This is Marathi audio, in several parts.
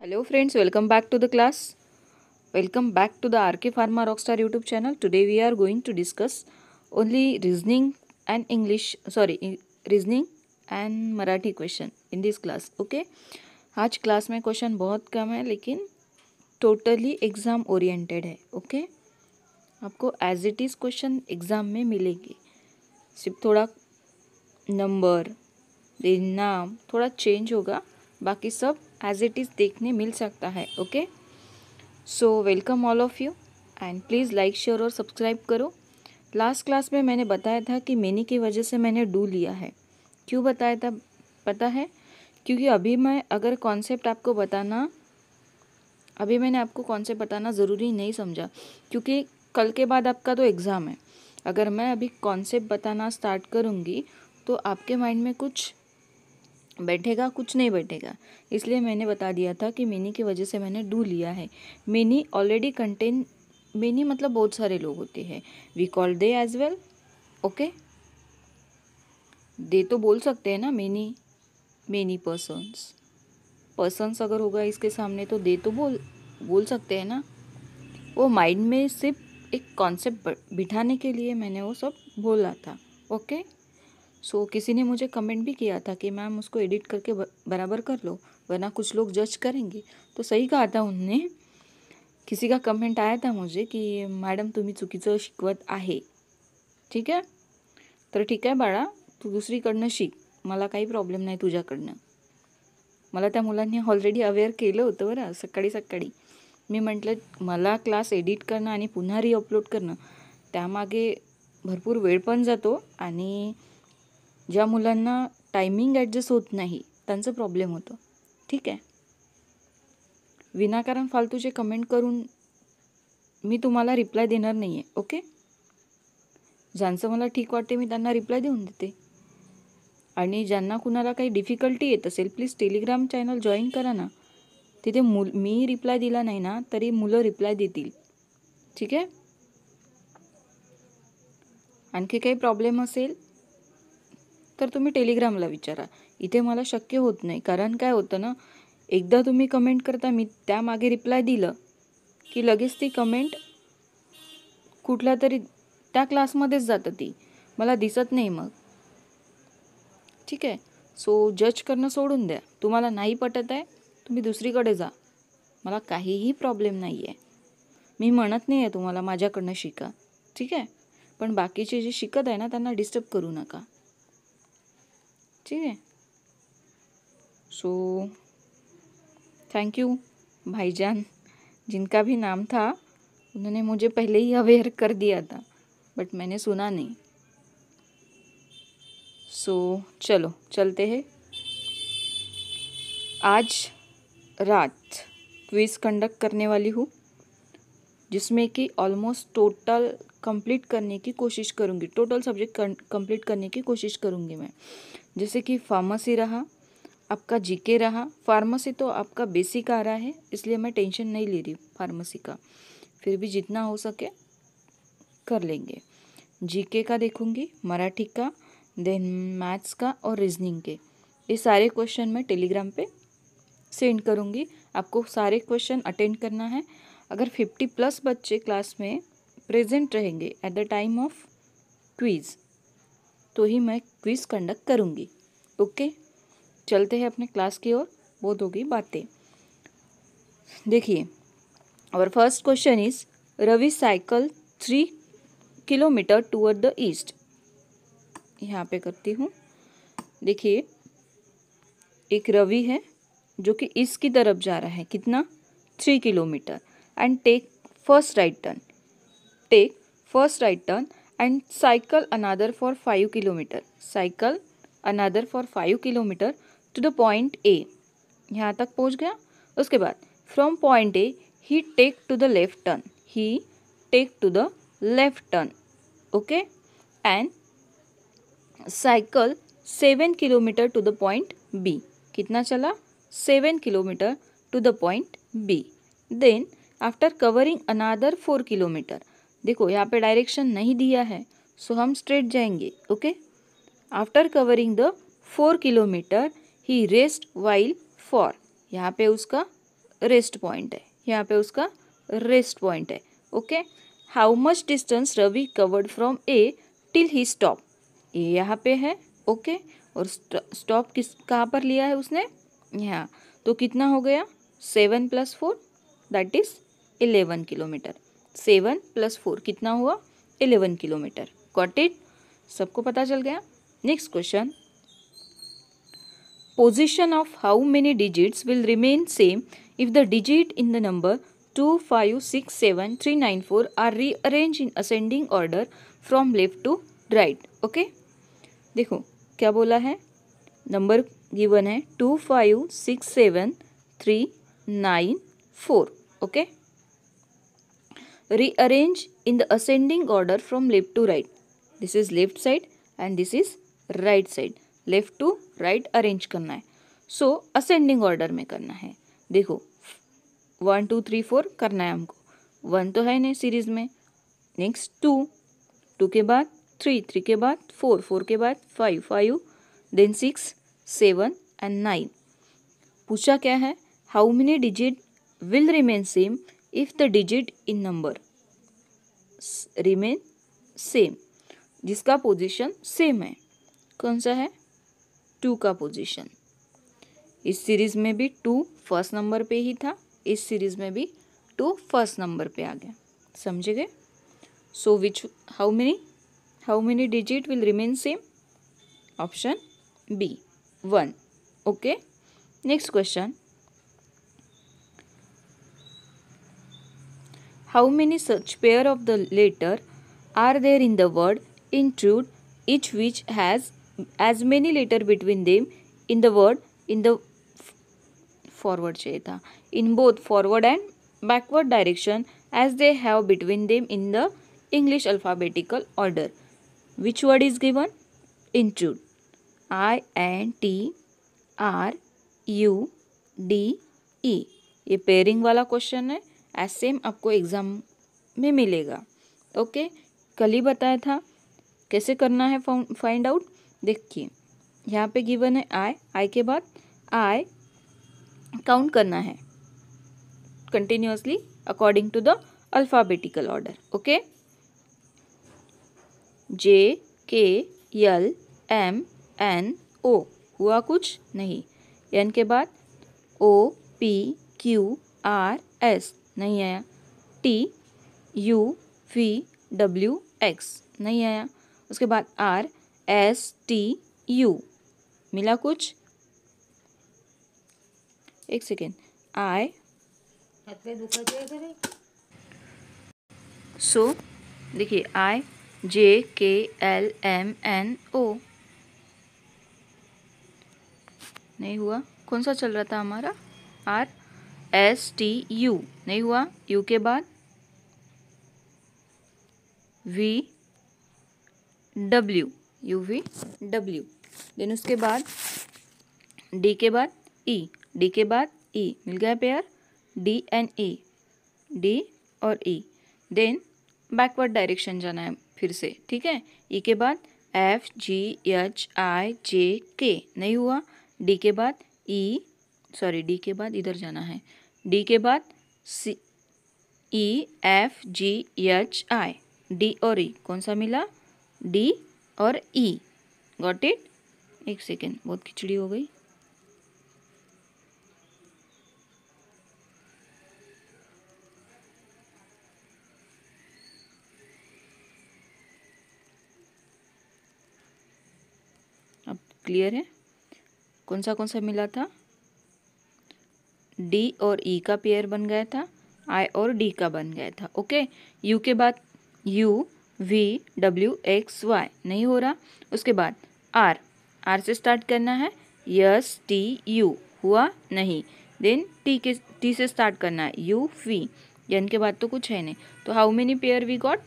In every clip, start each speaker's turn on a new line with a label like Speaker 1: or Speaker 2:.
Speaker 1: Hello friends, welcome back to the class. Welcome back to the RK Pharma Rockstar YouTube channel. Today we are going to discuss only reasoning and reasoning and Marathi question in this class. Okay. आज क्लास में क्वेश्चन बहुत कम है लेकिन टोटली एग्ज़ाम ओरिएंटेड है. ओके आपको as it is question exam में मिलेंगे. सिर्फ थोड़ा नंबर नाम थोड़ा चेंज होगा, बाकी सब एज इट इज़ देखने मिल सकता है. Okay so welcome all of you end please like share और सब्सक्राइब करो. लास्ट क्लास में मैंने बताया था कि मैनी की वजह से मैंने डू लिया है. क्यों बताया था पता है? क्योंकि मैंने आपको कॉन्सेप्ट बताना ज़रूरी नहीं समझा, क्योंकि कल के बाद आपका तो एग्ज़ाम है. अगर मैं अभी कॉन्सेप्ट बताना स्टार्ट करूँगी तो आपके माइंड में कुछ बैठेगा, कुछ नहीं बैठेगा. इसलिए मैंने बता दिया था कि मेनी की वजह से मैंने डू लिया है. मेनी ऑलरेडी कंटेन, मेनी मतलब बहुत सारे लोग होते हैं. We call they as well. Okay they तो बोल सकते हैं ना, मेनी पर्सन्स अगर होगा इसके सामने तो दे तो बोल सकते हैं ना. वो माइंड में सिर्फ एक कॉन्सेप्ट बिठाने के लिए मैंने वो सब बोला था. ओके सो किसी ने मुझे कमेंट भी किया था कि मैम उसको एडिट करके बराबर कर लो, वरना कुछ लोग जज करेंगे. तो सही कहा था उनने. किसी का कमेंट आया था मुझे कि मॅडम तुम्ही चुकीचं शिकवत आहे. ठीक आहे, तर ठीक आहे बाळा, तू दुसरीकडनं शिक, मला काही प्रॉब्लेम नाही तुझ्याकडनं. मला त्या मुलांनी ऑलरेडी अवेअर केलं होतं बरं. सकाळी मी म्हटलं मला क्लास एडिट करणं आणि पुन्हा रिअपलोड करणं त्यामागे भरपूर वेळ पण जातो, आणि ज्या मुलांना टायमिंग ॲडजस्ट होत नाही त्यांचं प्रॉब्लेम होतं. ठीक आहे, विनाकारण फालतूचे कमेंट करून मी तुम्हाला रिप्लाय देणार नाही आहे. ओके ज्यांचं मला ठीक वाटते मी त्यांना रिप्लाय देऊन देते, आणि ज्यांना कुणाला काही डिफिकल्टी येत असेल प्लीज टेलिग्राम चॅनल जॉईन करा ना. तिथे मी रिप्लाय दिला नाही ना तरी मुलं रिप्लाय देतील. ठीक आहे, आणखी काही प्रॉब्लेम असेल तर तुम्ही टेलिग्रामला विचारा. इथे मला शक्य होत नाही, कारण काय होतं ना, एकदा तुम्ही कमेंट करता, मी त्यामागे रिप्लाय दिलं की लगेच ती कमेंट कुठल्या तरी त्या क्लासमध्येच जातं, ती मला दिसत नाही मग. ठीक आहे, सो जज करणं सोडून द्या. तुम्हाला नाही पटत आहे तुम्ही दुसरीकडे जा, मला काहीही प्रॉब्लेम नाही आहे. मी म्हणत नाही आहे तुम्हाला माझ्याकडनं शिका. ठीक आहे, पण बाकीचे जे शिकत आहे ना त्यांना डिस्टर्ब करू नका. ठीक है, सो थैंक यू भाईजान, जिनका भी नाम था उन्होंने मुझे पहले ही अवेयर कर दिया था, बट मैंने सुना नहीं. सो चलो चलते हैं. आज रात क्विज़ कंडक्ट करने वाली हूँ, जिसमें कि ऑलमोस्ट टोटल कंप्लीट करने की कोशिश करूँगी. टोटल सब्जेक्ट कंप्लीट करने की कोशिश करूँगी मैं. जैसे कि फार्मेसी रहा, आपका जीके रहा. फार्मेसी तो आपका बेसिक आ रहा है, इसलिए मैं टेंशन नहीं ले रही फार्मेसी का, फिर भी जितना हो सके कर लेंगे. जीके का देखूँगी, मराठी का, देन मैथ्स का और रीजनिंग के. ये सारे क्वेश्चन मैं टेलीग्राम पे सेंड करूँगी. आपको सारे क्वेश्चन अटेंड करना है. अगर 50+ बच्चे क्लास में प्रेजेंट रहेंगे at the time of quiz तो ही मैं क्विज़ कंडक्ट करूँगी. ओके चलते हैं अपने क्लास की ओर, बहुत होगी बातें. देखिए, और first question is Ravi cycle 3 kilometre toward the east. यहाँ पे करती हूँ. देखिए, एक रवि है जो कि ईस्ट की तरफ जा रहा है. कितना? 3 kilometre. And take first right turn and cycle another for 5 kilometer. Cycle another for 5 kilometer to the point A. यहाँ तक पहुँच गया. उसके बाद from point A he take to the left turn. Okay, and cycle 7 kilometer to the point B. कितना चला? 7 kilometer to the point B. Then after covering another 4 kilometer, देखो यहाँ पे डायरेक्शन नहीं दिया है, सो हम स्ट्रेट जाएंगे. Okay, after covering the 4 kilometre he rest while for. यहाँ पे उसका रेस्ट पॉइंट है, यहाँ पे उसका रेस्ट पॉइंट है। Okay, how much distance Ravi covered from A till he stop, A यहाँ पे है। ओके, और स्टॉप कहाँ पर लिया है उसने, यहाँ। तो कितना हो गया, 7 + 4 दैट इज 11 किलोमीटर। 7 + 4 कितना हुआ, 11 किलोमीटर। गॉट इट, सबको पता चल गया। Next question, position of how many digits will remain same if the digit in the number 2, 5, 6, 7, 3, 9, 4 are rearranged in ascending order from left to right. Okay, देखो क्या बोला है, नंबर गिवन है 2, 5, 6, 7, 3, 9, 4. Okay, rearrange in the ascending order from left to right. This is left side and this is right side. Left to right arrange करना है। सो असेंडिंग ऑर्डर में करना है। देखो 1 2 3 4 करना है हमको, 1 तो है नहीं सीरीज में, नेक्स्ट 2, 2 के बाद 3, 3 के बाद 4, 4 के बाद 5, 5 देन 6, 7 एंड 9। पूछा क्या है, how many digit will remain same if the digit in number remain same, जिसका पोजीशन सेम है। कौन सा है, 2 का पोजीशन। इस सीरीज में भी 2 फर्स्ट नंबर पे ही था, इस सीरीज में भी 2 फर्स्ट नंबर पे आ गया। समझे गए। So which how many digit will remain same, option B 1. Okay, next question, how many such pair of the letter are there in the word intrude each which has as many letter between them in the word in the forward चाहिए था, in both forward and backward direction as they have between them in the English alphabetical order. Which word is given, intrude, INTRUDE। ये पेयरिंग वाला क्वेश्चन है, एज सेम आपको एग्जाम में मिलेगा। ओके, कल ही बताया था कैसे करना है फाइंड आउट। देखिए यहाँ पे गिवन है आई के बाद आई काउंट करना है continuously according to the alphabetical order. Okay, JKLMNO हुआ कुछ नहीं, एन के बाद OPQRS नहीं आया, TUVWX नहीं आया, उसके बाद RSTU मिला कुछ, एक सेकेंड, सो देखिए IJKLMNO नहीं हुआ। कौन सा चल रहा था हमारा, RSTU नहीं हुआ, U के बाद VW UVW, देन उसके बाद D के बाद E, D के बाद E मिल गया pair, D and E, D और E। देन बैकवर्ड डायरेक्शन जाना है फिर से, ठीक है। E के बाद FGHIJK नहीं हुआ, D के बाद D के बाद इधर जाना है, D के बाद EFGHI, D और E कौन सा मिला, D और E। Got it. एक सेकेंड, बहुत खिचड़ी हो गई। अब क्लियर है, कौन सा मिला था, D और E का पेयर बन गया था, I और D का बन गया था। ओके, U के बाद UVWXY नहीं हो रहा, उसके बाद R से स्टार्ट करना है, STU हुआ नहीं, देन T से स्टार्ट करना है, UV, N के बाद तो कुछ है नहीं। तो how many pair we got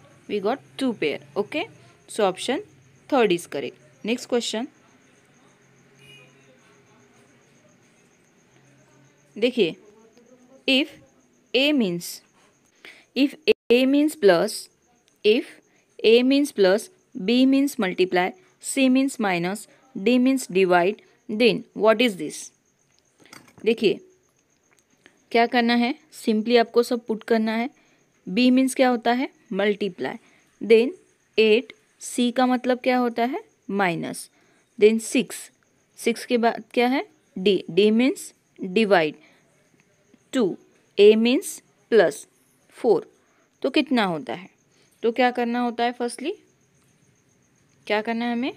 Speaker 1: 2 pair. Okay, so option 3 is correct. Next question देखिए, इफ A means plus, B means multiply, C means minus, D means divide, then what is this? देखिए क्या करना है, सिंपली आपको सब पुट करना है। बी मीन्स क्या होता है, मल्टीप्लाई। देन 8, सी का मतलब क्या होता है, माइनस। देन 6 के बाद क्या है, डी, डी मीन्स डिवाइड। 2, ए मीन्स प्लस। 4, तो कितना होता है, तो क्या करना होता है, फर्स्टली क्या करना है, हमें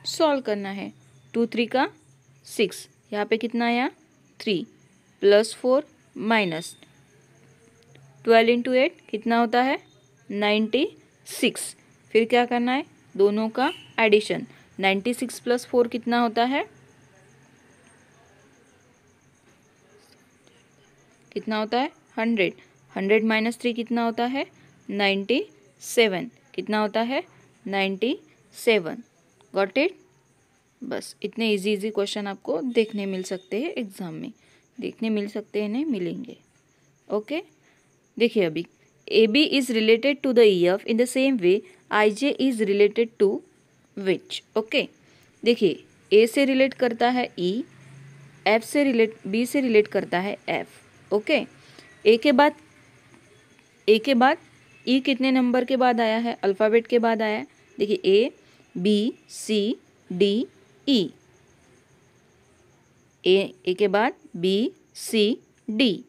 Speaker 1: सॉल्व करना है। 2 3 का 6, यहाँ पे कितना आया 3, प्लस 4 माइनस 12 इंटू 8 कितना होता है 96। फिर क्या करना है, दोनों का एडिशन। 96 प्लस 4 कितना होता है, कितना होता है 100। 100 माइनस 3 कितना होता है 97। कितना होता है 97। Got it. बस इतने इजी इजी क्वेश्चन आपको देखने मिल सकते हैं एग्जाम में, देखने मिल सकते हैं, नहीं मिलेंगे। ओके, देखिए अभी A B is related to the E F in the same way I J is related to which. Okay, देखिए ए से रिलेट करता है ई, एफ से रिलेट, बी से रिलेट करता है एफ। ओके, ए के बाद ई कितने नंबर के बाद आया है, अल्फ़ाबेट के बाद आया है। देखिए A B C D E, A के बाद बी सी डी,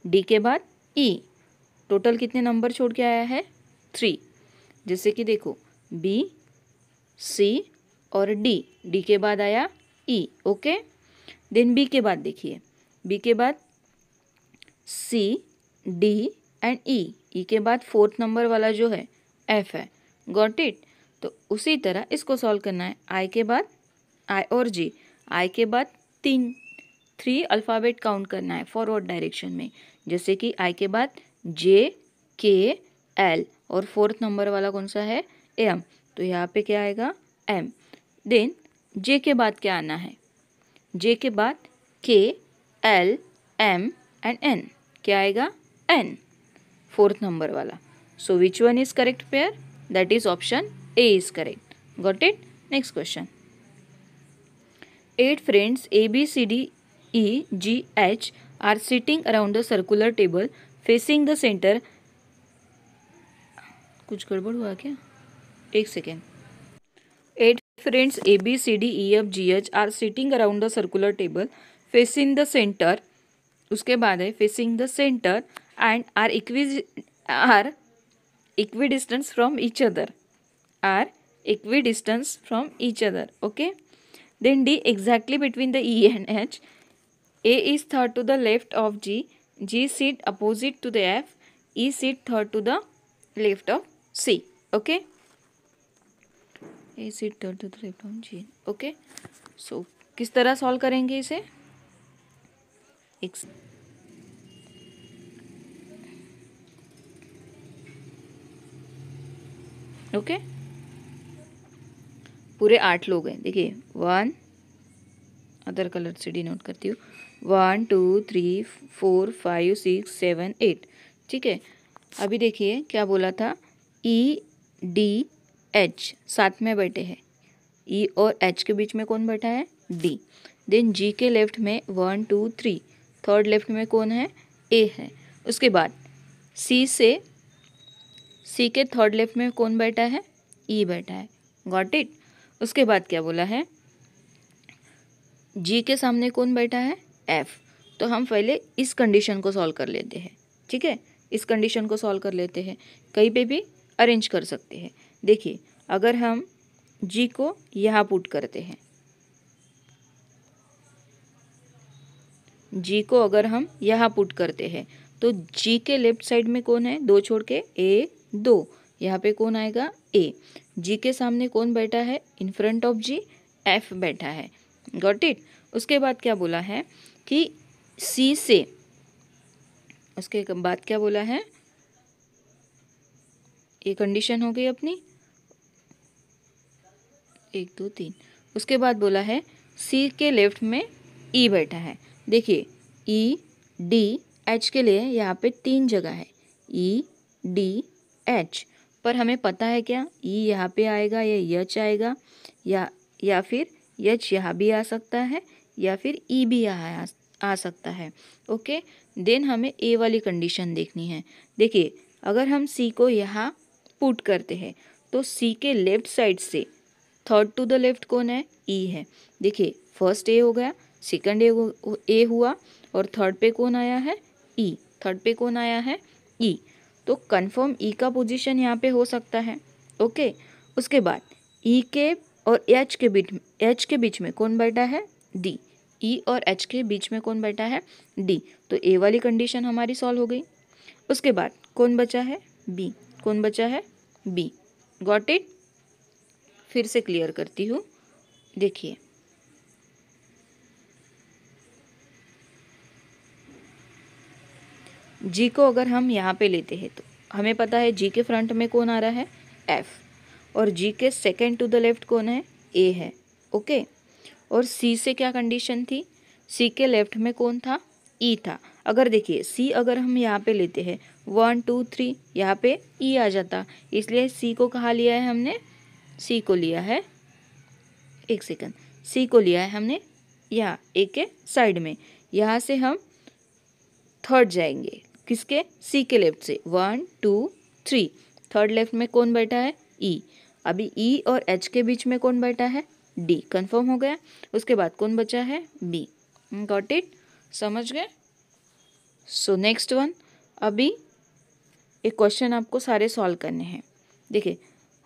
Speaker 1: डी के बाद ई, टोटल कितने नंबर छोड़ के आया है 3। जैसे कि देखो बी सी और डी, डी के बाद आया ई। ओके, देन बी के बाद देखिए, बी के बाद C D and E, E के बाद 4th नंबर वाला जो है एफ है। Got it. तो उसी तरह इसको सॉल्व करना है। आई के बाद आई और जी, आई के बाद 3 अल्फ़ाबेट काउंट करना है फॉरवर्ड डायरेक्शन में। जैसे कि आई के बाद जे के एल और 4th नंबर वाला कौन सा है एम, तो यहाँ पे क्या आएगा एम। देन जे के बाद क्या आना है, जे के बाद के एल एम एंड एन, क्या आएगा एन, 4th नंबर वाला। So which one is correct pair, that is option A is correct. Got it. Next question. 8 friends A, B, C, D, E, G, H are sitting around a circular table facing the center. कुछ गड़बड़ हुआ क्या, एक second. 8 friends A, B, C, D, E, F, G, H are sitting around the circular table facing the center. उसके बाद है facing the center and are equidistant from each other. Are equidistant from each other. Okay. Then D exactly between the E and H. A is third to the left of G. G sit opposite to the F. E sit third to the left of C. Okay. A sit third to the left of G. Okay. So किस तरह सॉल्व करेंगे इसे, ओके पूरे 8 लोग हैं। देखिए 1, अदर कलर से डिनोट करती हूँ, 1 2 3 4 5 6 7 8। ठीक है, अभी देखिए क्या बोला था, ई डी एच साथ में बैठे हैं, ई और एच के बीच में कौन बैठा है डी। देन जी के लेफ्ट में 1 2 3, थर्ड लेफ्ट में कौन है ए है। उसके बाद सी के थर्ड लेफ्ट में कौन बैठा है ई बैठा है। Got it. उसके बाद क्या बोला है, जी के सामने कौन बैठा है एफ। तो हम पहले इस कंडीशन को सॉल्व कर लेते हैं। ठीक है, इस कंडीशन को सॉल्व कर लेते हैं, कहीं पे भी अरेंज कर सकते हैं। देखिए अगर हम जी को यहाँ पुट करते हैं, जी को अगर हम यहाँ पुट करते हैं तो जी के लेफ्ट साइड में कौन है, 2 छोड़ के ए 2, यहाँ पे कौन आएगा ए। जी के सामने कौन बैठा है, in front of G F बैठा है। Got it. उसके बाद क्या बोला है कि सी से, उसके बाद क्या बोला है, ये कंडीशन हो गई अपनी 1 2 3। उसके बाद बोला है सी के लेफ्ट में ई बैठा है। देखिए ई डी एच के लिए यहाँ पे 3 जगह है, ई डी एच, पर हमें पता है क्या ई यहाँ पे आएगा या एच आएगा, या फिर एच यहाँ भी आ सकता है या फिर ई भी यहाँ आ सकता है। ओके, देन हमें ए वाली कंडीशन देखनी है। देखिए, अगर हम सी को यहाँ पुट करते हैं तो सी के लेफ्ट साइड से थर्ड टू द लेफ्ट कौन है? ई है। देखिए, फर्स्ट ए हो गया, सेकंड ए हुआ और थर्ड पे कौन आया है? ई। थर्ड पे कौन आया है? ई। तो कन्फर्म ई का पोजीशन यहाँ पे हो सकता है। ओके, उसके बाद ई के और एच के बीच में कौन बैठा है? डी। ई और एच के बीच में कौन बैठा है? डी। तो ए वाली कंडीशन हमारी सॉल्व हो गई। उसके बाद कौन बचा है? बी। कौन बचा है? बी। Got it? फिर से क्लियर करती हूँ। देखिए, जी को अगर हम यहाँ पे लेते हैं तो हमें पता है जी के फ्रंट में कौन आ रहा है? एफ। और जी के सेकेंड टू द लेफ्ट कौन है? ए है। ओके, और सी से क्या कंडीशन थी? सी के लेफ्ट में कौन था? ई था। अगर देखिए, सी अगर हम यहाँ पे लेते हैं 1 2 3, यहाँ पे ई आ जाता, इसलिए सी को कहाँ लिया है हमने? सी को लिया है, एक सेकंड, सी को लिया है हमने यहाँ ए के साइड में। यहाँ से हम थर्ड जाएंगे, किसके? सी के लेफ्ट से 1 2 3। थर्ड लेफ्ट में कौन बैठा है? ई। अभी ई और एच के बीच में कौन बैठा है? डी। कंफर्म हो गया। उसके बाद कौन बचा है? बी। Got it? समझ गए? सो नेक्स्ट वन, अभी एक क्वेश्चन आपको सारे सॉल्व करने हैं। देखिए,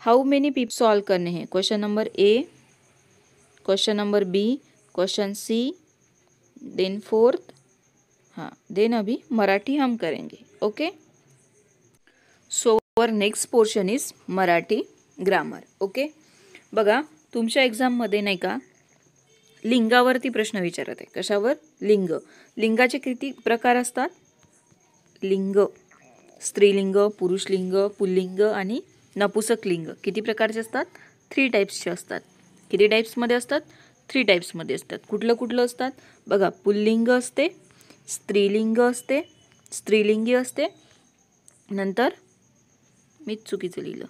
Speaker 1: हाउ मेनी पीपल सॉल्व करने हैं। Question number A, question number B, question C, then fourth, हाँ, देन अभी मराठी हम करेंगे। Okay, so our next portion is Marathi grammar. Okay, बघा, तुमच्या एक्झाममध्ये नाही का लिंगावरती प्रश्न विचारत आहे. कशावर? लिंग. लिंगाचे किती प्रकार असतात? लिंग, स्त्रीलिंग, पुरुषलिंग, पुल्लिंग आणि नपुसकलिंग. किती प्रकारचे असतात? 3 टाइप्सचे असतात. किती टाइप्समध्ये असतात? 3 टाइप्समध्ये असतात. कुठलं कुठलं असतात? बघा, पुल्लिंग असते, स्त्रीलिंग असते, स्त्रीलिंगी असते, नंतर मी चुकीचं लिहिलं,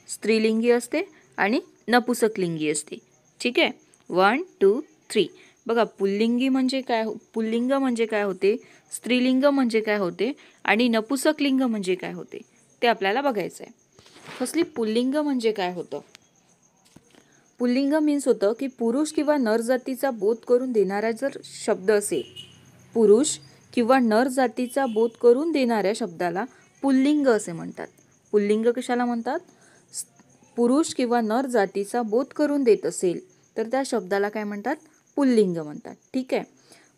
Speaker 1: स्त्रीलिंगी असते आणि नपुसकलिंगी असते. ठीक आहे, 1 2 3. बघा, पुल्लिंगी म्हणजे काय, पुल्लिंग म्हणजे काय होते, स्त्रीलिंग म्हणजे काय होते आणि नपुसकलिंग म्हणजे काय होते ते आपल्याला बघायचं आहे. फर्स्टली पुल्लिंग म्हणजे काय होतं? पुल्लिंग मीन्स होतं की पुरुष किंवा नर जातीचा बोध करून देणारा जर शब्द असेल, पुरुष किंवा नर जातीचा बोध करून देणाऱ्या शब्दाला पुल्लिंग असे म्हणतात. पुल्लिंग कशाला म्हणतात? पुरुष किंवा नर जातीचा बोध करून देत असेल तर त्या शब्दाला काय म्हणतात? पुल्लिंग म्हणतात. ठीक आहे.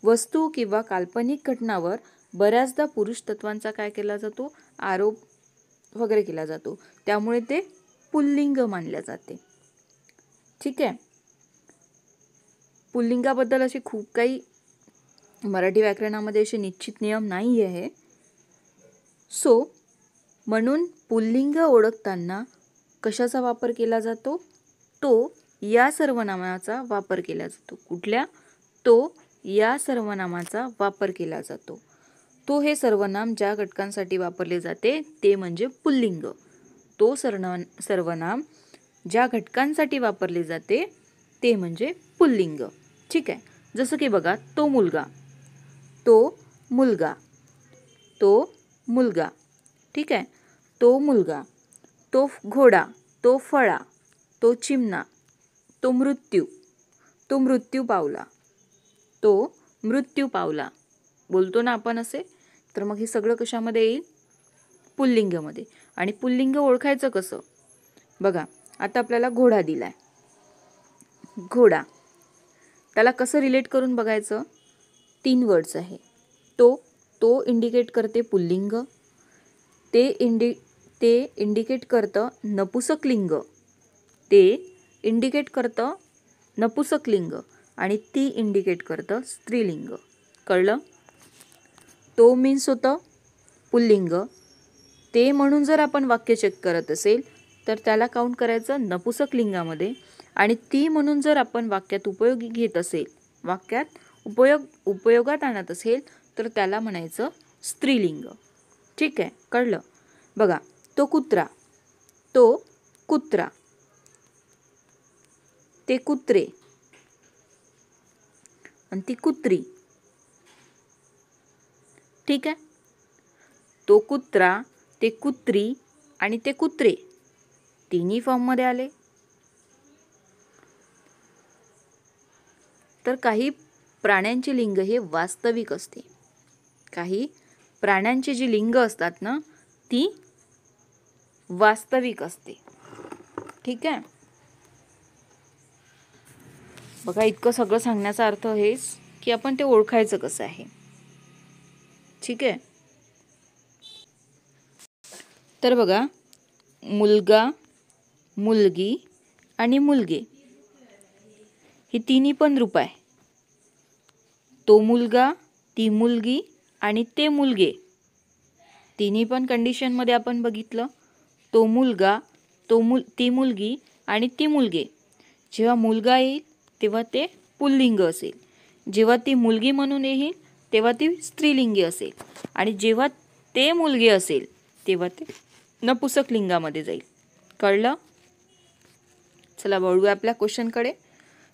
Speaker 1: वस्तू किंवा काल्पनिक घटनावर बऱ्याचदा पुरुष तत्वांचा काय केला जातो? आरोप वगैरे केला जातो, त्यामुळे ते पुल्लिंग मानले जाते. ठीक आहे. पुल्लिंगाबद्दल असे खूप काही मराठी व्याकरणामध्ये असे निश्चित नियम नाही आहे. सो म्हणून पुल्लिंग ओळखताना कशाचा वापर केला जातो? तो या सर्वनामाचा वापर केला जातो. कुठल्या? तो या सर्वनामाचा वापर केला जातो. तो हे सर्वनाम ज्या घटकांसाठी वापरले जाते ते म्हणजे पुल्लिंग. तो सर्वनाम ज्या घटकांसाठी वापरले जाते ते म्हणजे पुल्लिंग. ठीक आहे. जसं की बघा, तो मुलगा, तो मुलगा, तो मुलगा. ठीक आहे. तो मुलगा, तो घोडा, तो फळा, तो चिमणा, तो मृत्यू पावला, तो मृत्यू पावला. बोलतो ना आपण असे, तर मग हे सगळं कशामध्ये येईल? पुल्लिंगमध्ये. आणि पुल्लिंग ओळखायचं कसं? बघा, आता आपल्याला घोडा दिलाय, घोडा, त्याला कसं रिलेट करून बघायचं? 3 वर्ड्स आहे. तो इंडिकेट करते पुल्लिंग, ते इंडिकेट करतं नपुसकलिंग, ते इंडिकेट करतं नपुसकलिंग आणि ती इंडिकेट करतं स्त्रीलिंग. कळलं? तो मीन्स होतं पुल्लिंग, ते म्हणून जर आपण वाक्य चेक करत असेल तर त्याला काउंट करायचं नपुसकलिंगामध्ये, आणि ती म्हणून जर आपण वाक्यात उपयोगी घेत असेल, वाक्यात उपयोगात आणत असेल तर त्याला म्हणायचं स्त्रीलिंग. ठीक आहे, कळलं? बघा, तो कुत्रा, तो कुत्रा, ते कुत्रे आणि ती कुत्री. ठीक आहे. तो कुत्रा, ते कुत्री आणि ते कुत्रे तिन्ही फॉर्ममध्ये आले. तर काही प्राण्यांची लिंग हे वास्तविक असते. काही प्राण्यांची जी लिंग असतात ना ती वास्तविक असते. ठीक आहे. बघा, इतकं सगळं सांगण्याचा अर्थ हेच की आपण ते ओळखायचं कसं आहे. ठीक आहे. तर बघा, मुलगा, मुलगी आणि मुलगे ही तिन्ही पण रूप आहे. तो मुलगा, ती मुलगी आणि ते मुलगे तिन्ही पण कंडिशनमध्ये आपण बघितलं. तो मुलगा, ती मुलगी आणि ती मुलगे. जेव्हा मुलगा येईल तेव्हा ते पुल्लिंग असेल. जेव्हा ती मुलगी म्हणून येईल तेव्हा ती स्त्रीलिंगी असेल. आणि जेव्हा ते मुलगे असेल तेव्हा ते नपुसक लिंगामध्ये जाईल. कळलं? चला वळूया आपल्या क्वेश्चनकडे.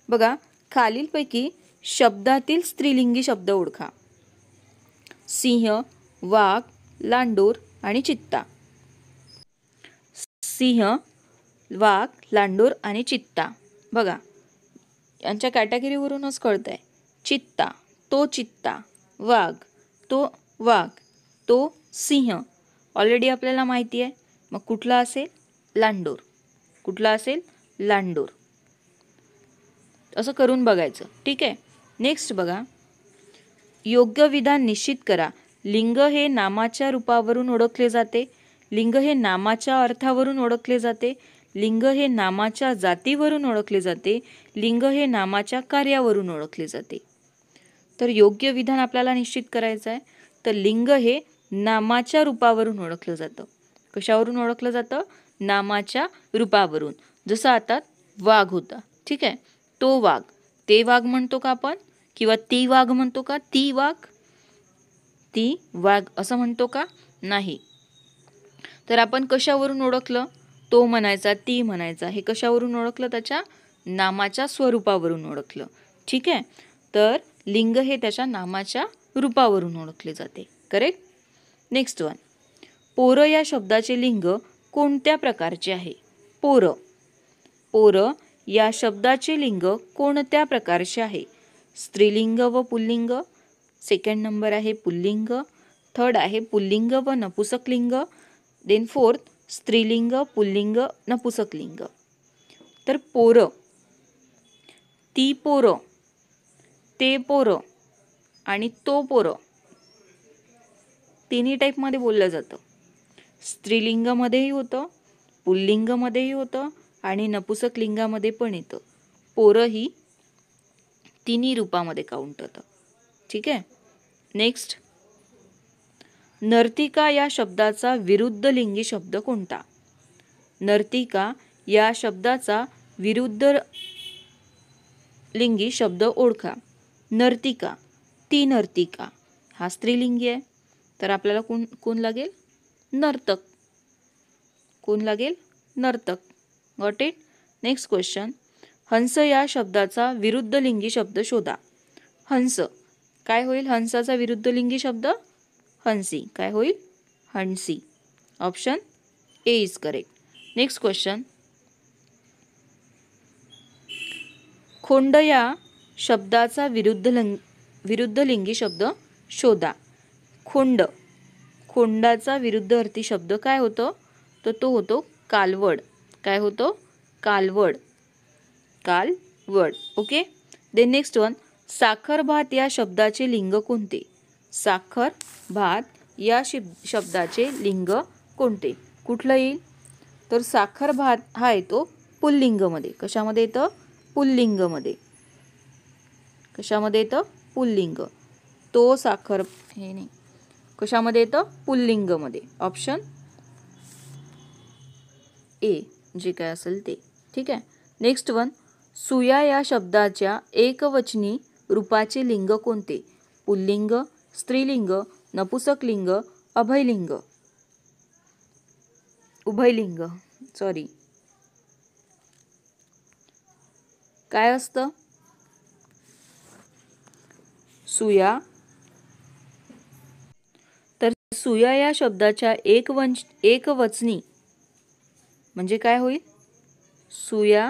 Speaker 1: बघा, खालीलपैकी शब्दातील स्त्रीलिंगी शब्द ओळखा. सिंह, वाघ, लांडोर आणि चित्ता. सिंह, वाघ, लांडोर आणि चित्ता. बघा, यांच्या कॅटेगरीवरूनच कळतंय. चित्ता, तो चित्ता. वाघ, तो वाघ, तो सिंह ऑलरेडी आपल्याला माहिती आहे. मग कुठला असेल? लांडोर. कुठला असेल? लांडोर. असं करून बघायचं. ठीक आहे. नेक्स्ट बघा, योग्य विधान निश्चित करा. लिंग हे नामाच्या रूपावरून ओळखले जाते. लिंग हे नामाच्या अर्थावरून ओळखले जाते. लिंग हे नामाच्या जातीवरून ओळखले जाते. लिंग हे नामाच्या कार्यावरून ओळखले जाते. तर योग्य विधान आपल्याला निश्चित करायचं आहे. तर लिंग हे नामाच्या रूपावरून ओळखलं जातं. कशावरून ओळखलं जातं? नामाच्या रूपावरून. जसं आता वाघ होता. ठीक आहे. तो वाघ, ते वाघ म्हणतो का आपण? किंवा ती वाघ म्हणतो का? ती वाघ, ती वाघ असं म्हणतो का? नाही. तर आपण कशावरून ओळखलं? तो म्हणायचा, ती म्हणायचा. हे कशावरून ओळखलं? त्याच्या नामाच्या स्वरूपावरून ओळखलं. ठीक आहे. तर लिंग हे त्याच्या नामाच्या रूपावरून ओळखले जाते. करेक्ट. नेक्स्ट वन, पोरं या शब्दाचे लिंग कोणत्या प्रकारचे आहे? पोरं. पोरं या शब्दाचे लिंग कोणत्या प्रकारचे आहे? स्त्रीलिंग व पुल्लिंग. सेकंड नंबर आहे पुल्लिंग. थर्ड आहे पुल्लिंग व नपुसकलिंग. देन फोर्थ स्त्रीलिंग, पुल्लिंग, नपुसकलिंग. तर पोरं, ती पोरं, ते पोरं आणि तो पोरं तिन्ही टाईपमध्ये बोललं जातं. स्त्रीलिंगामध्येही होतं, पुल्लिंगामध्येही होतं आणि नपुसकलिंगामध्ये पण येतं. पोरं ही तिन्ही रूपामध्ये काउंट होतं. ठीक आहे. नेक्स्ट, नर्तिका या शब्दाचा विरुद्ध लिंगी शब्द कोणता? नर्तिका या शब्दाचा विरुद्ध लिंगी शब्द ओळखा. नर्तिका, ती नर्तिका हा स्त्रीलिंगी आहे. तर आपल्याला कोण लागेल? नर्तक. कोण लागेल? नर्तक. Got it. नेक्स्ट क्वेश्चन, हंस या शब्दाचा विरुद्ध लिंगी शब्द शोधा. हंस काय होईल? हंसाचा विरुद्ध लिंगी शब्द हंसी. काय होईल? हंसी. Option A is correct. Next question, खोंड या शब्दाचा विरुद्ध लिंगी शब्द शोधा. खोंड, खोंडाचा विरुद्ध अर्थी शब्द काय होतो? तर तो होतो कालवड. काय होतो? कालवड. कालवड. ओके. देन नेक्स्ट वन, साखर भात या शब्दाचे लिंग कोणते? साखर भात या शब्दाचे लिंग कोणते? कुठलं येईल? तर साखर भात हा येतो पुल्लिंगमध्ये. कशामध्ये येतं? पुल्लिंगमध्ये. कशामध्ये येतं? पुल्लिंग. तो साखर, हे नाही, कशामध्ये येतं? पुल्लिंगमध्ये. ऑप्शन ए जे काय असेल ते. ठीक आहे. नेक्स्ट वन, सुया या शब्दाच्या एकवचनी रूपाचे लिंग कोणते? पुल्लिंग, स्त्रीलिंग, नपुसकलिंग, अभयलिंग. उभयलिंग. सॉरी. काय असतं? सुया सुया या शब्दाच्या एकवचनी म्हणजे काय होईल? सुया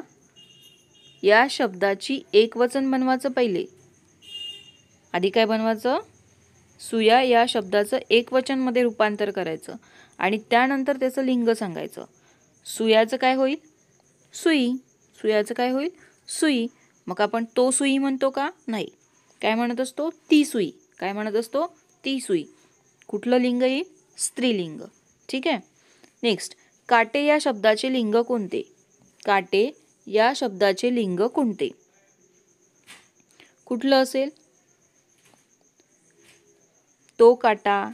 Speaker 1: या शब्दाची एकवचन बनवायचं पहिले. आधी काय बनवायचं? सुया या शब्दाचं एकवचनमध्ये रूपांतर करायचं आणि त्यानंतर त्याचं लिंग सांगायचं. सुयाचं काय होईल? सुई. सुयाचं काय होईल? सुई. मग आपण तो सुई म्हणतो का? नाही. काय म्हणत असतो? ती सुई. काय म्हणत असतो? ती सुई. कुठलं लिंग येईल? स्त्रीलिंग. ठीक आहे. नेक्स्ट, काटे या शब्दाचे लिंग कोणते? काटे या शब्दाचे लिंग कोणते? कुठलं असेल? तो काटा,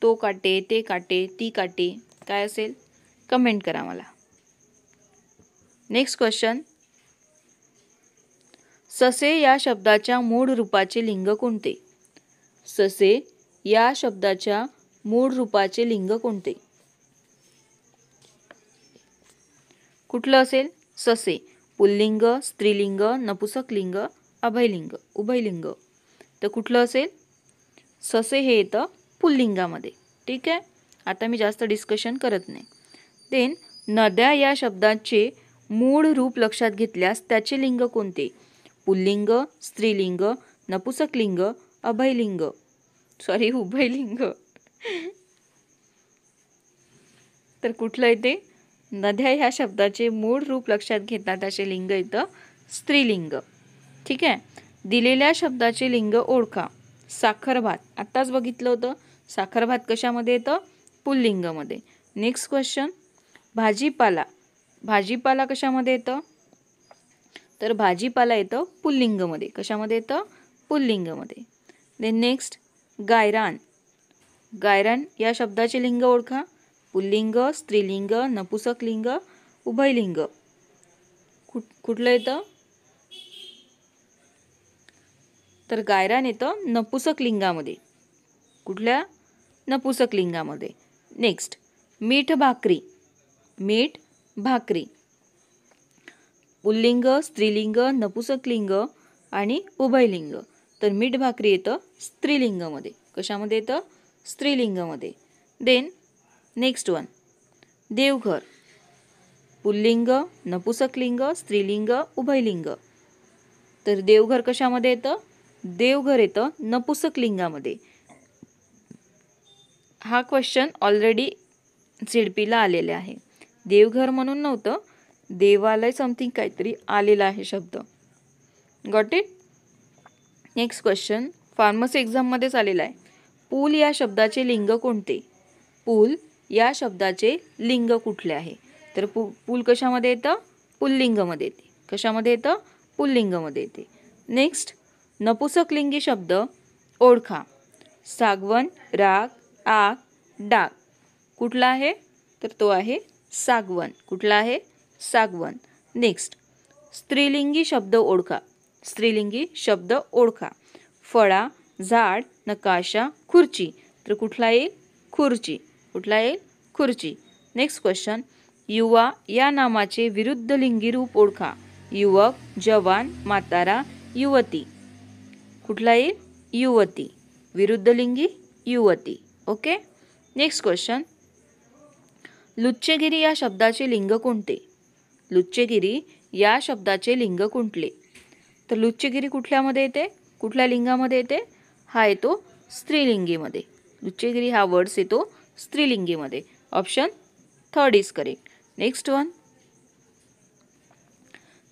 Speaker 1: तो काटे, ते काटे, ती काटे, काय असेल? कमेंट करा मला. नेक्स्ट क्वेश्चन, ससे या शब्दाच्या मूळ रूपाचे लिंग कोणते? ससे या शब्दाच्या मूळ रूपाचे लिंग कोणते? कुठलं असेल? ससे पुल्लिंग, स्त्रीलिंग, नपुसकलिंग, अभयलिंग, उभयलिंग. तर कुठलं असेल? ससे हे येतं पुल्लिंगामध्ये. ठीक आहे. आता मी जास्त डिस्कशन करत नाही. देन नद्या या शब्दाचे मूळ रूप लक्षात घेतल्यास त्याचे लिंग कोणते? पुल्लिंग, स्त्रीलिंग, नपुसकलिंग, अभयलिंग, उभयलिंग. तर कुठलं येते? नद्या ह्या शब्दाचे मूळ रूप लक्षात घेता त्याचे लिंग येतं स्त्रीलिंग. ठीक आहे. दिलेल्या शब्दाचे लिंग ओळखा. साखर भात आत्ताच बघितलं होतं. साखर भात कशामध्ये येतं? पुल्लिंगमध्ये. नेक्स्ट क्वेश्चन, भाजीपाला. भाजीपाला कशामध्ये येतं? तर भाजीपाला येतं पुल्लिंगमध्ये. कशामध्ये येतं? पुल्लिंगमध्ये. Then next, गायरान. गायरान या शब्दाचे लिंग ओळखा. पुल्लिंग, स्त्रीलिंग, नपुसकलिंग, उभयलिंग. कुठलं येतं? तर गायरान येतं नपुसकलिंगामध्ये. कुठल्या? नपुसकलिंगामध्ये. नेक्स्ट, मीठ भाकरी. मीठ भाकरी पुल्लिंग, स्त्रीलिंग, नपुसकलिंग आणि उभयलिंग. तर मीठ भाकरी येतं स्त्रीलिंगामध्ये. कशामध्ये येतं? स्त्रीलिंगामध्ये. देन नेक्स्ट वन, देवघर. पुल्लिंग, नपुसकलिंग, स्त्रीलिंग, उभयलिंग. तर देवघर कशामध्ये येतं? देवघर येतं नपुसकलिंगामध्ये. हा क्वेश्चन ऑलरेडी झेडपीला आलेला आहे. देवघर म्हणून नव्हतं, देवालय समथिंग काहीतरी आलेला आहे शब्द. Got it? Next question pharmacy एक्झाममध्येच आलेला आहे. पूल या शब्दाचे लिंग कोणते? पूल या शब्दाचे लिंग कुठले आहे? तर पूल कशामध्ये येतं? पुल्लिंगमध्ये येते. कशामध्ये येतं? पुल्लिंगमध्ये येते. नेक्स्ट, नपुसकलिंगी शब्द ओळखा. सागवन, राग, आग, डाग. कुठला आहे? तर तो आहे सागवन. कुठला आहे? सागवन. नेक्स्ट, स्त्रीलिंगी शब्द ओळखा. स्त्रीलिंगी शब्द ओळखा. फळा, झाड, नकाशा, खुर्ची. तर कुठला येईल? खुर्ची. कुठला येईल? खुर्ची. नेक्स्ट क्वेश्चन, युवा या नामाचे विरुद्धलिंगी रूप ओळखा. युवक, जवान, म्हातारा, युवती. कुठला येईल? युवती. विरुद्धलिंगी युवती. ओके. नेक्स्ट क्वेश्चन, लुच्चेगिरी या शब्दाचे लिंग कोणते? लुच्चेगिरी या शब्दाचे लिंग कुठले? तर लुच्चेगिरी कुठल्यामध्ये येते? कुठल्या लिंगामध्ये येते? हा येतो स्त्रीलिंगीमध्ये. लुच्चेगिरी हा वर्ड्स येतो स्त्रीलिंगीमध्ये. Option 3 is correct. Next one,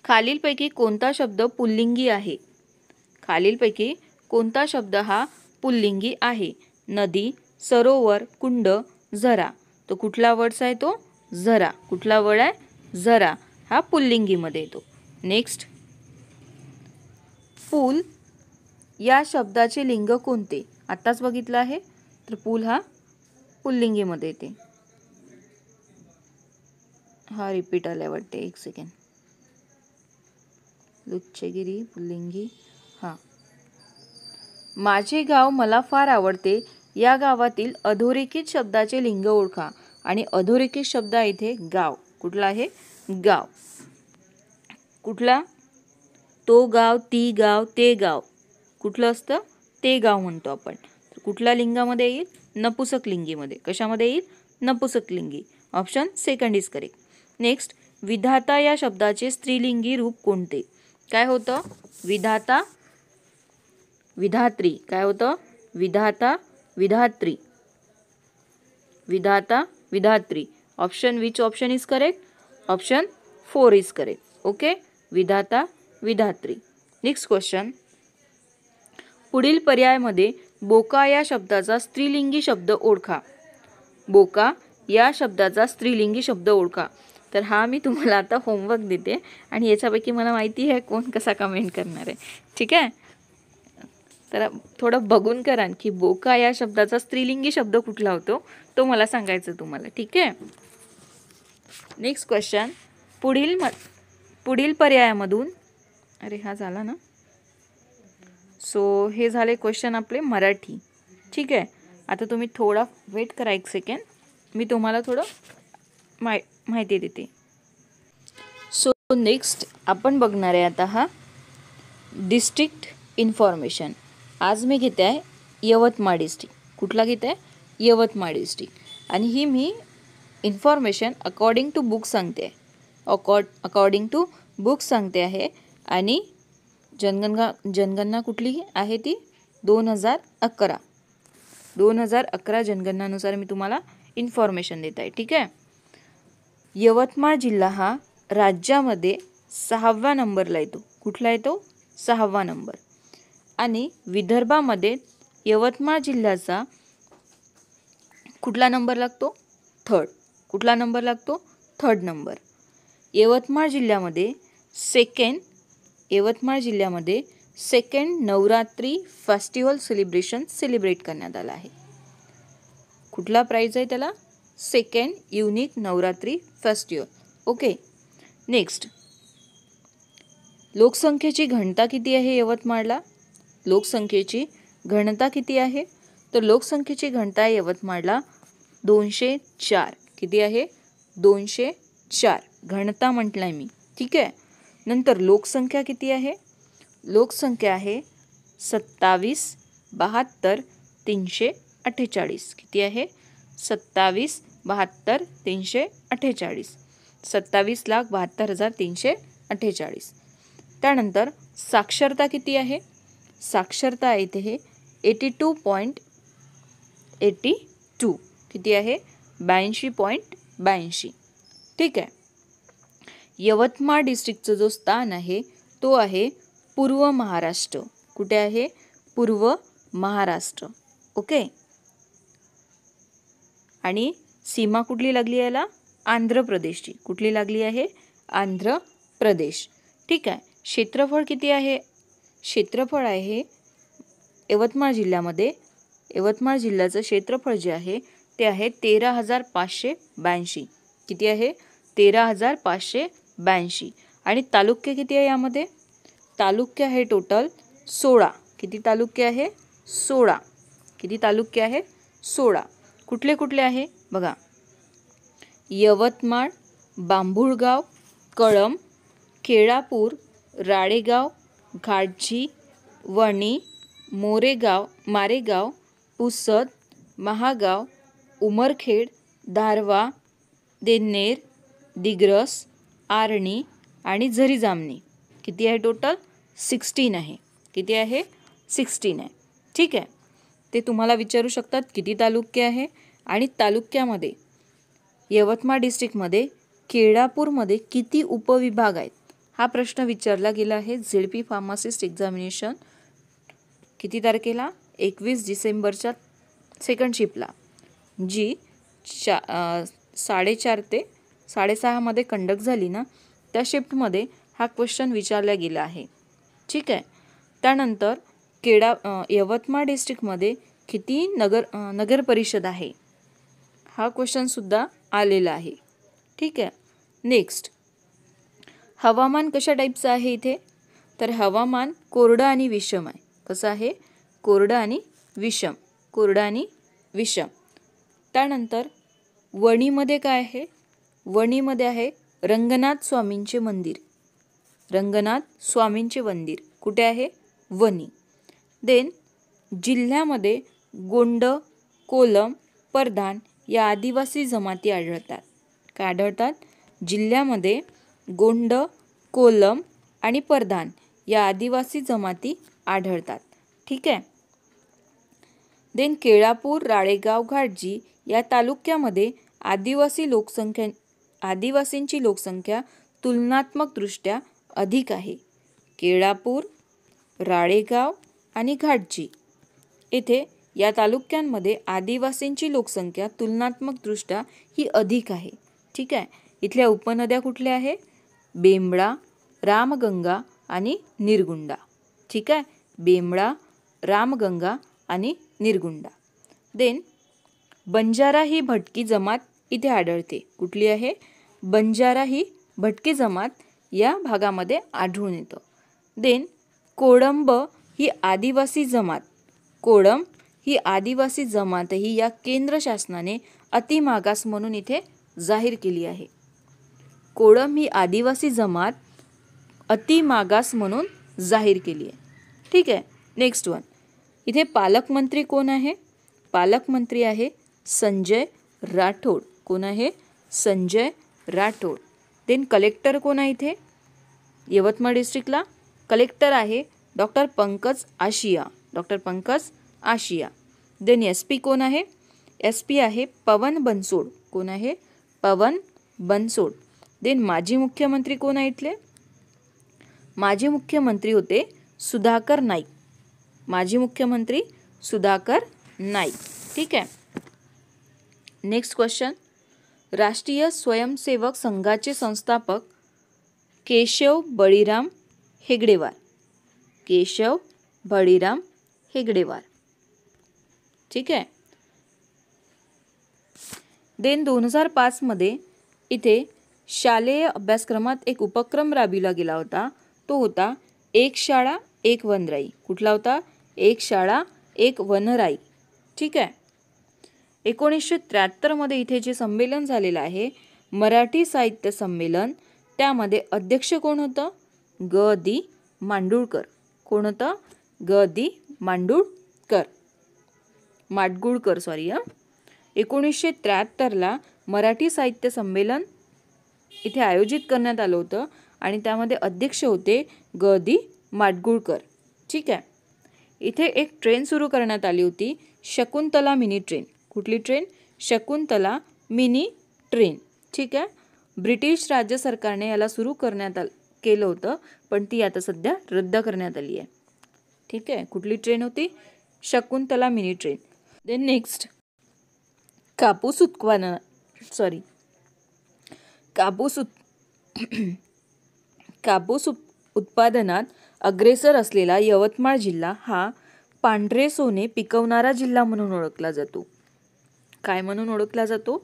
Speaker 1: खालीलपैकी कोणता शब्द पुल्लिंगी आहे? खालीलपैकी कोणता शब्द हा पुल्लिंगी आहे? नदी, सरोवर, कुंड, झरा. तो कुठला वर्ड्स आहे? तो झरा. कुठला वर्ड आहे? झरा. हा पुल्लिंगीमध्ये येतो. नेक्स्ट, पूल या शब्दाचे लिंग कोणते? आत्ताच बघितलं आहे. तर पूल हा पुल्लिंगीमध्ये येते. हा रिपीट आलाय वाटते. एक सेकंड. लुच्चेगिरी पुल्लिंगी. हा, माझे गाव मला फार आवडते या गावातील अधोरेखित शब्दाचे लिंग ओळखा. आणि अधोरेखित शब्द आहे इथे गाव. कुठला आहे? गाव. कुठला? तो गाव, ती गाव, ते गाव. कुठलं असतं? ते गाव म्हणतो आपण. कुठल्या लिंगामध्ये येईल? नपुसकलिंगीमध्ये. कशामध्ये येईल? नपुसकलिंगी. Option second is correct. Next, विधाता या शब्दाचे स्त्रीलिंगी रूप कोणते? काय होतं? विधाता, विधात्री. काय होतं? विधाता, विधात्री. विधाता, विधात्री. Option which option is correct? Option 4 is correct. Okay, विधाता, विधात्री. नेक्स्ट क्वेश्चन, पुढील पर्यायामध्ये बोका या शब्दाचा स्त्रीलिंगी शब्द ओळखा. बोका या शब्दाचा स्त्रीलिंगी शब्द ओळखा. तर हा मी तुम्हाला आता होमवर्क देते आणि याच्यापैकी मला माहिती आहे कोण कसा कमेंट करणार आहे. ठीक आहे, तर थोडं बघून करा की बोका या शब्दाचा स्त्रीलिंगी शब्द कुठला होतो तो मला सांगायचं तुम्हाला. ठीक आहे. नेक्स्ट क्वेश्चन, पुढील पर्यायामधून, अरे हा झाला ना. सो हे झाले क्वेश्चन आपले मराठी. ठीक आहे, आता तुम्ही थोडा वेट करा, एक सेकंड, मी तुम्हाला थोडं माहिती देते. सो नेक्स्ट आपण बघणार आहे आता हा डिस्ट्रिक्ट इन्फॉर्मेशन. आज मी घेते आहे यवतमाळ डिस्ट्रिक्ट. कुठला घेते आहे? यवतमाळ डिस्ट्रिक्ट. आणि ही मी इन्फॉर्मेशन अकॉर्डिंग टू बुक सांगते आहे. अकॉर्डिंग टू बुक सांगते आहे. आणि जनगणना कुठली आहे ती? 2011. 2011 जनगणनानुसार मी तुम्हाला इन्फॉर्मेशन देत आहे. ठीक आहे. यवतमाळ जिल्हा हा राज्यामध्ये 6व्या नंबरला येतो. कुठला येतो? 6वा नंबर. आणि विदर्भामध्ये यवतमाळ जिल्ह्याचा कुठला नंबर लागतो? 3rd. कुठला नंबर लागतो? 3rd number. यवतमाळ जिल्ह्यामध्ये सेकंड नवरात्री फेस्टिवल सेलिब्रेट करण्यात आला आहे. कुठला प्राइज आहे त्याला? Second unique Navratri festival. Okay. Next, लोकसंख्येची घनता किती आहे यवतमाळला? लोकसंख्येची घनता किती आहे? तर लोकसंख्येची घनता आहे यवतमाळला 204. किती आहे? 204 घनता म्हटलंय मी. ठीक आहे. नंतर लोकसंख्या किती आहे? लोकसंख्या आहे 27, 72, 348. किती आहे? 27, 72, 348. 27,72,348. त्यानंतर साक्षरता किती आहे? साक्षरता आहे इथे 82.82. किती आहे? 82.82. ठीक आहे. यवतमाळ डिस्ट्रिक्टचं जो स्थान आहे तो आहे पूर्व महाराष्ट्र. कुठे आहे? पूर्व महाराष्ट्र. ओके. आणि सीमा कुठली लागली आहे याला? आंध्र प्रदेशची. कुठली लागली आहे? आंध्र प्रदेश. ठीक आहे. क्षेत्रफळ किती आहे? क्षेत्रफळ आहे यवतमाळ जिल्ह्याचं क्षेत्रफळ जे आहे ते आहे 13,582. किती आहे? 13,582. आणि तालुके किती आहे यामध्ये? तालुके आहे टोटल 16. किती तालुके आहे? 16. किती तालुके आहे? 16. कुठले कुठले आहे बघा? यवतमाळ, बांभुळगाव, कळंब, केळापूर, राळेगाव, घाटजी, वणी, मारेगाव, पुसद, महागाव, उमरखेड, दारवा, देन्नेर, दिग्रस, आर्णी आणि झरी-जामणी. किती आहे टोटल? 16 आहे. किती आहे? 16 आहे. ठीक आहे. ते तुम्हाला विचारू शकतात किती तालुके आहे. आणि तालुक्यामध्ये यवतमाळ डिस्ट्रिक्टमध्ये केळापूरमध्ये किती उपविभाग आहेत हा प्रश्न विचारला गेला आहे झेडपी फार्मासिस्ट एक्झामिनेशन. किती तारखेला? 21 डिसेंबरच्या सेकंड शिफ्टला, जी 4:30 ते 6:30 मध्ये कंडक्ट झाली ना, त्या शिफ्टमध्ये हा क्वेश्चन विचारला गेला आहे. ठीक आहे. त्यानंतर यवतमाळ डिस्ट्रिक्टमध्ये किती नगर परिषद आहे हा क्वेश्चनसुद्धा आलेला आहे. ठीक आहे. नेक्स्ट, हवामान कशा टाईपचं आहे इथे? तर हवामान कोरडं आणि विषम आहे. कसं आहे? कोरडं आणि विषम. त्यानंतर वणीमध्ये काय आहे? वणीमध्ये आहे रंगनाथ स्वामींचे मंदिर. कुठे आहे? वणी. देन जिल्ह्यामध्ये गोंड, कोलम, परधान या आदिवासी जमाती आढळतात. काय आढळतात? जिल्ह्यामध्ये गोंड, कोलम आणि परधान या आदिवासी जमाती आढळतात. ठीक आहे. देन केळापूर, राळेगाव, घाटजी या तालुक्यामध्ये आदिवासींची लोकसंख्या तुलनात्मकदृष्ट्या अधिक आहे. केळापूर, राळेगाव आणि घाटजी येथे या तालुक्यांमध्ये आदिवासींची लोकसंख्या तुलनात्मकदृष्ट्या ही अधिक आहे. ठीक आहे. इथल्या उपनद्या कुठल्या आहे? बेंबळा, रामगंगा आणि निरगुंडा. ठीक आहे. बेंबळा, रामगंगा आणि निरगुंडा. देन बंजारा ही भटकी जमात इथे आढळते. कुठली आहे? बंजारा ही भटकी जमात या भागामध्ये आढळून येतं. देन कोळंब ही आदिवासी जमात. कोळंब ही आदिवासी जमातही या केंद्र शासनाने अतिमागास म्हणून इथे जाहीर केली आहे. कोळंब ही आदिवासी जमात अतिमागास म्हणून जाहीर केली आहे. ठीक आहे. Next one. इथे पालकमंत्री कोण आहे? पालकमंत्री आहे संजय राठोड. कोण आहे? संजय राठोड. देन कलेक्टर कोण आहे इथे? यवतमाळ डिस्ट्रिक्टला कलेक्टर आहे डॉक्टर पंकज आशिया. डॉक्टर पंकज आशिया. देन SP कोण आहे? SP आहे पवन बनसोड. कोण आहे? पवन बनसोड. देन माजी मुख्यमंत्री कोण आहे इथले? माजी मुख्यमंत्री होते सुधाकर नाईक. माजी मुख्यमंत्री सुधाकर नाईक. ठीक आहे. Next question. राष्ट्रीय स्वयंसेवक संघाचे संस्थापक केशव बळीराम हेगडेवार. केशव बळीराम हेगडेवार. ठीक आहे. देन 2005 मध्ये इथे शालेय अभ्यासक्रमात एक उपक्रम राबविला गेला होता. तो होता एक शाळा एक वनराई. कुठला होता? एक शाळा एक वनराई. ठीक आहे. 1973 मध्ये इथे जे संमेलन झालेलं आहे मराठी साहित्य संमेलन, त्यामध्ये अध्यक्ष कोण होतं? ग.दी. माडगूळकर. कोण होतं? ग.दी. माडगूळकर. 1973ला मराठी साहित्य संमेलन इथे आयोजित करण्यात आलं होतं आणि त्यामध्ये अध्यक्ष होते ग.दी. माडगूळकर. ठीक आहे. इथे एक ट्रेन सुरू करण्यात आली होती, शकुंतला मिनी ट्रेन. कुठली ट्रेन? Shakuntala mini train. ठीक आहे. ब्रिटिश राज्य सरकारने याला सुरू केलं होतं, पण ती आता सध्या रद्द करण्यात आली आहे. ठीक आहे. कुठली ट्रेन होती? Shakuntala mini train. Then next. कापूस उत्पादनात अग्रेसर असलेला यवतमाळ जिल्हा हा पांढरे सोने पिकवणारा जिल्हा म्हणून ओळखला जातो. काय म्हणून ओळखला जातो?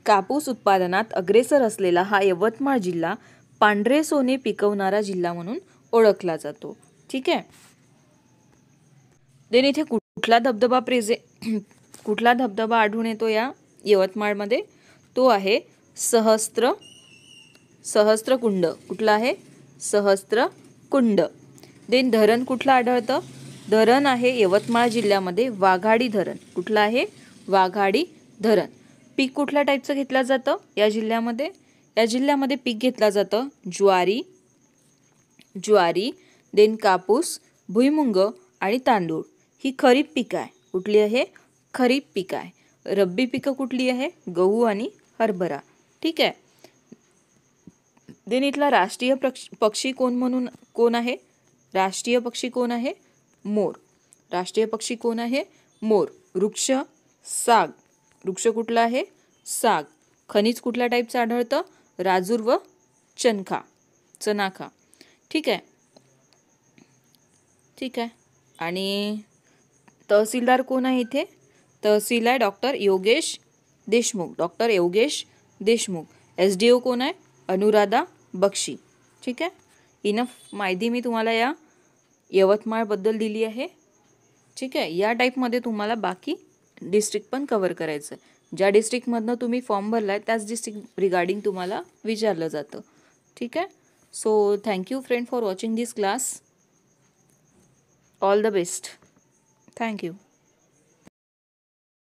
Speaker 1: कापूस उत्पादनात अग्रेसर असलेला हा यवतमाळ जिल्हा पांढरे सोने पिकवणारा जिल्हा म्हणून ओळखला जातो. ठीक आहे. देन इथे कुठला धबधबा आढळून येतो या यवतमाळमध्ये? तो आहे सहस्त्रकुंड. कुठला आहे? सहस्त्रकुंड. देन धरण कुठलं आढळतं? धरण आहे यवतमाळ जिल्ह्यामध्ये वाघाडी धरण. कुठलं आहे? वाघाडी धरण. पीक कुठल्या टाईपचं घेतलं जातं या जिल्ह्यामध्ये? या जिल्ह्यामध्ये पीक घेतलं जातं ज्वारी, देन कापूस, भुईमुंग आणि तांदूळ. ही खरीप पिकं आहे. कुठली आहे? खरीप पिकं आहे. रब्बी पिकं कुठली आहे? गहू आणि हरभरा. ठीक आहे. देन इथला राष्ट्रीय पक्षी कोण आहे? राष्ट्रीय पक्षी कोण आहे? मोर. राष्ट्रीय पक्षी कोण आहे? मोर. वृक्ष साग. वृक्ष कुठला आहे? साग. खनिज कुठल्या टाईपचं आढळतं? राजूर व चनाखा. ठीक आहे. आणि तहसीलदार कोण आहे इथे? तहसील आहे डॉक्टर योगेश देशमुख. SDO कोण आहे? अनुराधा बक्षी. ठीक आहे. इनफ माहिती मी तुम्हाला या यवतमाळबद्दल दिली आहे. ठीक आहे. या टाईपमध्ये तुम्हाला बाकी डिस्ट्रिक्ट पण कव्हर करायचं आहे. ज्या डिस्ट्रिक्टमधनं तुम्ही फॉर्म भरला आहे त्याच डिस्ट्रिक्ट रिगार्डिंग तुम्हाला विचारलं जातं. ठीक आहे. So thank you friend for watching this class. All the best. Thank you.